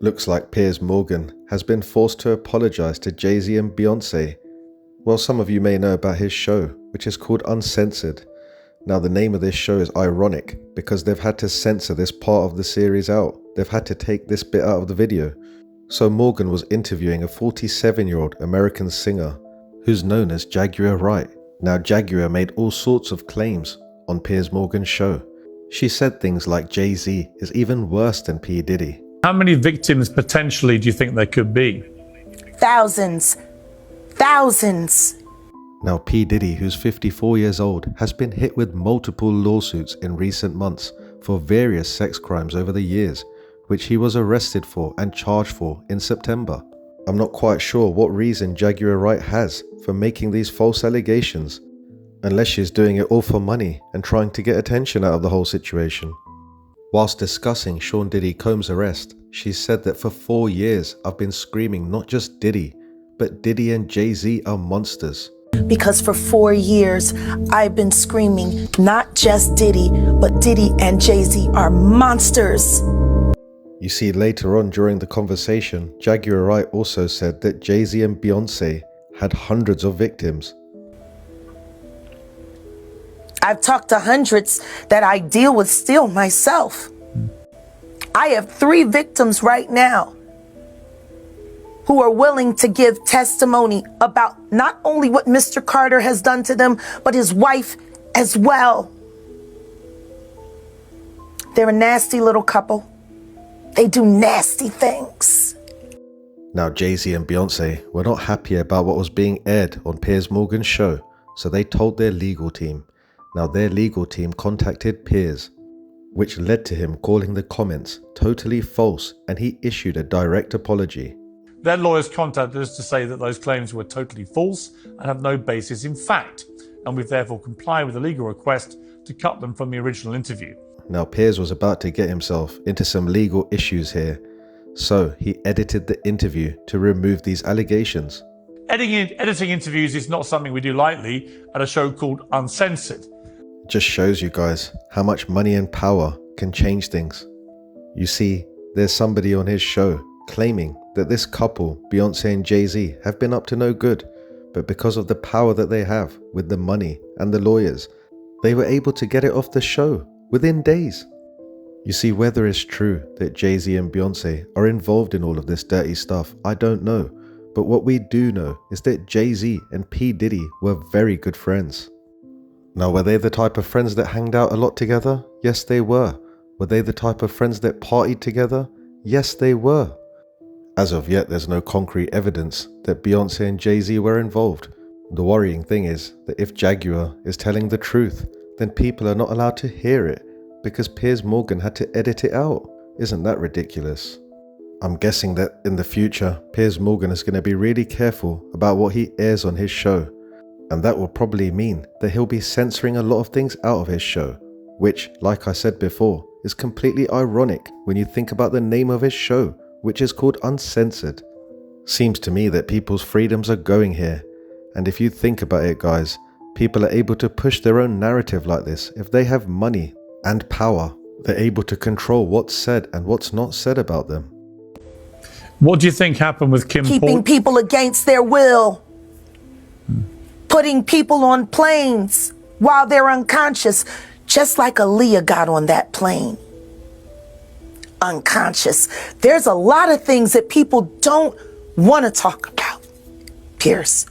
Looks like Piers Morgan has been forced to apologise to Jay Z and Beyonce. Well, some of you may know about his show, which is called Uncensored. Now, the name of this show is ironic because they've had to censor this part of the series out. They've had to take this bit out of the video. So Morgan was interviewing a 47-year-old American singer who's known as Jaguar Write. Now, Jaguar made all sorts of claims on Piers Morgan's show. She said things like Jay Z is even worse than P. Diddy. How many victims potentially do you think there could be? Thousands. Thousands. Now, P. Diddy, who's 54 years old, has been hit with multiple lawsuits in recent months for various sex crimes over the years, which he was arrested for and charged for in September. I'm not quite sure what reason Jaguar Write has for making these false allegations, unless she's doing it all for money and trying to get attention out of the whole situation. Whilst discussing Sean Diddy Combs' arrest, she said that for 4 years I've been screaming not just Diddy, but Diddy and Jay Z are monsters. Because for 4 years, I've been screaming, not just Diddy, but Diddy and Jay Z are monsters. You see, later on during the conversation, Jaguar Write also said that Jay Z and Beyonce had hundreds of victims. I've talked to hundreds that I deal with still myself. I have 3 victims right now who are willing to give testimony about not only what Mr. Carter has done to them, but his wife as well. They're a nasty little couple. They do nasty things. Now, Jay Z and Beyonce were not happy about what was being aired on Piers Morgan's show, so they told their legal team. Now, their legal team contacted Piers, which led to him calling the comments totally false, and he issued a direct apology. Their lawyers contacted us to say that those claims were totally false and have no basis in fact, and we've therefore complied with the legal request to cut them from the original interview. Now, Piers was about to get himself into some legal issues here, so he edited the interview to remove these allegations. Editing interviews is not something we do lightly at a show called Uncensored. It just shows you guys how much money and power can change things. You see, there's somebody on his show claiming that this couple, Beyonce and Jay Z, have been up to no good, but because of the power that they have with the money and the lawyers, they were able to get it off the show within days. You see, whether it's true that Jay Z and Beyonce are involved in all of this dirty stuff, I don't know. But what we do know is that Jay Z and P. Diddy were very good friends. Now, were they the type of friends that hanged out a lot together? Yes, they were. Were they the type of friends that partied together? Yes, they were. As of yet, there's no concrete evidence that Beyonce and Jay Z were involved. The worrying thing is that if Jaguar is telling the truth, then people are not allowed to hear it because Piers Morgan had to edit it out. Isn't that ridiculous? I'm guessing that in the future, Piers Morgan is going to be really careful about what he airs on his show. And that will probably mean that he'll be censoring a lot of things out of his show, which, like I said before, is completely ironic when you think about the name of his show, which is called Uncensored. Seems to me that people's freedoms are going here. And if you think about it, guys, people are able to push their own narrative like this if they have money and power. They're able to control what's said and what's not said about them. What do you think happened with Kim Keeping people against their will. Putting people on planes while they're unconscious, just like Aaliyah got on that plane. Unconscious. There's a lot of things that people don't want to talk about, Piers.